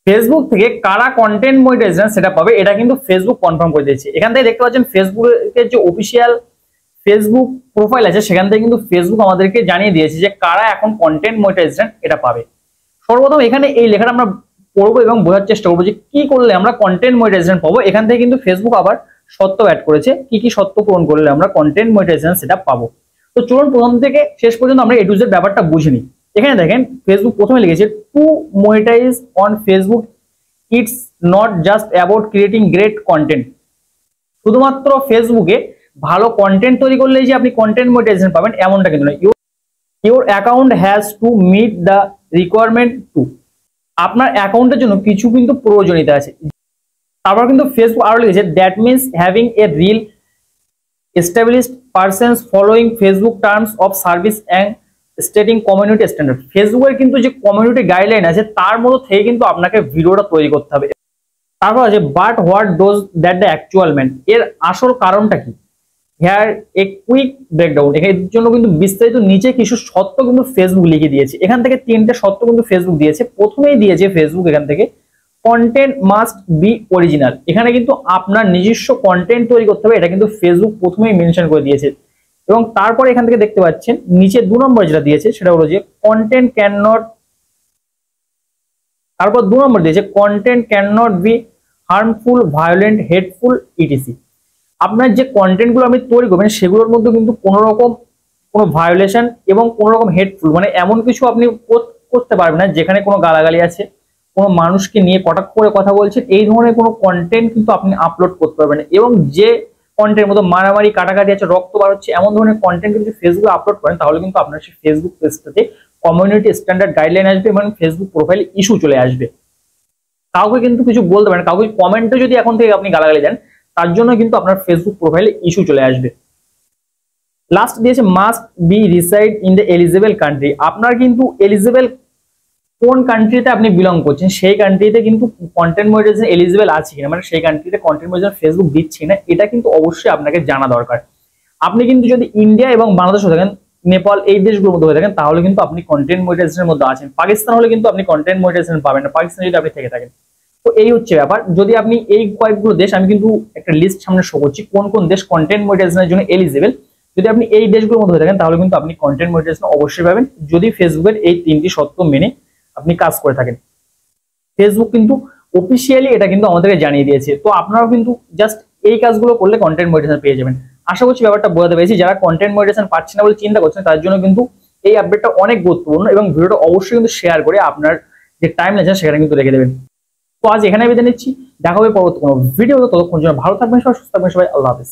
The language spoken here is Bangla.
ফেসবুক থেকে কারা কন্টেন্ট মনিটাইজেশন সেটা পাবে এটা কিন্তু ফেসবুক কনফার্ম করে দিয়েছে। এখান থেকে দেখতে পাচ্ছেন ফেসবুকের যে অফিসিয়াল ফেসবুক প্রোফাইল আছে সেখান থেকে কিন্তু ফেসবুক আমাদেরকে জানিয়ে দিয়েছে যে কারা এখন কন্টেন্ট মনিটাইজেশন এটা পাবে। সর্বপ্রথম এখানে এই লেখাটা আমরা পড়বো এবং বোঝার চেষ্টা করবো যে কি করলে আমরা কন্টেন্ট মনিটাইজেশন পাবো। এখান থেকে কিন্তু ফেসবুক আবার শর্ত অ্যাড করেছে কি কি শর্ত পূরণ করলে আমরা কন্টেন্ট মনিটাইজেশন সেটা পাবো। তো চলুন প্রথম থেকে শেষ পর্যন্ত আমরা এ টু জেড ব্যাপারটা বুঝে নিই। এখানে দেখেন ফেসবুক প্রথমে লিখেছে to monetize on Facebook it's not just about creating great content. শুধুমাত্র ফেসবুকে ভালো কন্টেন্ট তৈরি করলেই যে আপনি কন্টেন্ট মনিটাইজেশন পাবেন এমনটা কিন্তু নয়। Your account has to meet the requirement too. আপনার অ্যাকাউন্টের জন্য কিছু কিন্তু প্রয়োজনীয়তা আছে। তারপর কিন্তু ফেসবুক আরো লিখেছে that means having a reel established persons following Facebook terms of service and stating community standard. ফেসবুকের কিন্তু যে কমিউনিটি গাইডলাইন আছে তার মধ্যে থেকে কিন্তু আপনাকে ভিডিওটা তৈরি করতে হবে। তারপর আছে but what dose that the actual man, এর আসল কারণটা কি। হেয়ার এ কুইক ব্রেকডাউন, এর জন্য কিন্তু বিস্তারিত নিচে কিছু শর্ত কিন্তু ফেসবুক লিখে দিয়েছে। এখান থেকে তিনটে শর্ত কিন্তু ফেসবুক দিয়েছে। প্রথমেই দিয়েছে ফেসবুক এখান থেকে কন্টেন্ট মাস্ট বি অরিজিনাল। এখানে কিন্তু আপনার নিজস্ব কন্টেন্ট তৈরি করতে হবে, এটা কিন্তু ফেসবুক প্রথমেই মেনশন করে দিয়েছে। এবং তারপরে এখান থেকে দেখতে পাচ্ছেন নিচে 2 নম্বর যেটা দিয়েছে সেটা হলো যে কন্টেন্ট ক্যান নট, তারপর 2 নম্বর দিয়েছে content can not be harmful, violent, hateful etc. আপনার যে কন্টেন্ট গুলো আপনি তৈরি করবেন সেগুলোর মধ্যে কিন্তু কোনো রকম কোনো ভায়োলেশন এবং কোনো রকম হেটফুল মানে এমন কিছু আপনি করতে পারবেন না যেখানে কোনো গালাগালি আছে, কোনো মানুষকে নিয়ে কটাক্ষ করে কথা বলছেন, এই ধরনের কোনো কন্টেন্ট কিন্তু আপনি আপলোড করতে পারবেন না। এবং যে কন্টেন্টের মতো মারামারি কাটাকাটি আছে, রক্ত বার হচ্ছে, এমন ধরনের কন্টেন্ট কিন্তু ফেসবুকে আপলোড করেন তাহলে কিন্তু আপনার সেই ফেসবুক পেজটাতে কমিউনিটি স্ট্যান্ডার্ড গাইডলাইন আসবে এবং ফেসবুক প্রোফাইলে ইস্যু চলে আসবে। কাউকে কিন্তু কিছু বলতে পারেন, কাউকে কমেন্টে যদি এখন থেকে আপনি গালাগালি দেন তার জন্য কিন্তু আপনার ফেসবুক প্রোফাইলে ইস্যু চলে আসবে। লাস্ট দিয়েছে must be reside in the eligible country. আপনার কিন্তু এলিজিবল কোন কান্ট্রিতে আপনি বিলং করছেন সেই কান্ট্রিতে কিন্তু কন্টেন্ট মনিটাইজেশন এলিজিবল আছে কিনা, মানে সেই কান্ট্রিতে কন্টেন্ট মনিটাইজেশন ফেসবুক দিচ্ছে না, এটা কিন্তু অবশ্যই আপনাকে জানা দরকার। আপনি কিন্তু যদি ইন্ডিয়া এবং বাংলাদেশ হয়ে থাকেন, নেপাল এই দেশগুলোর মধ্যে হয়ে থাকেন তাহলে কিন্তু আপনি কন্টেন্ট মনিটাইজেশনের মধ্যে আছেন। পাকিস্তান হলে কিন্তু আপনি কন্টেন্ট মনিটাইজেশন পাবেন না, পাকিস্তান যদি আপনি থেকে থাকেন। তো এই হচ্ছে ব্যাপার। যদি আপনি এই কয়েকগুলো দেশ, আমি কিন্তু একটা লিস্ট সামনে শো করছি কোন কোন দেশ কন্টেন্ট মনিটাইজেশনের জন্য এলিজিবল, যদি আপনি এই দেশগুলোর মধ্যে হয়ে থাকেন তাহলে কিন্তু আপনি কন্টেন্ট মনিটাইজেশন অবশ্যই পাবেন যদি ফেসবুকের এই 3টি শর্ত মেনে আপনি কাজ করে থাকেন। ফেসবুক কিন্তু অফিসিয়ালি এটা কিন্তু আমাদেরকে জানিয়ে দিয়েছে। তো আপনারাও কিন্তু জাস্ট এই কাজগুলো করলে কন্টেন্ট মনিটাইজেশন পেয়ে যাবেন। আশা করছি ব্যাপারটা বোঝাতে পেরেছি। যারা কন্টেন্ট মনিটাইজেশন পাচ্ছেন না বলে চিন্তা করছেন তার জন্য কিন্তু এই আপডেটটা অনেক গুরুত্বপূর্ণ এবং ভিডিওটা অবশ্যই কিন্তু শেয়ার করে আপনার যে টাইম লাইন আছে সেখানে কিন্তু রেখে দেবেন। তো আজ এখানে বিদায় নিচ্ছি, দেখা হবে পরবর্তী কোনো ভিডিও। ততক্ষণ জন্য ভালো থাকবেন সবাই, সুস্থ থাকবেন সবাই, আল্লাহ হাফেজ।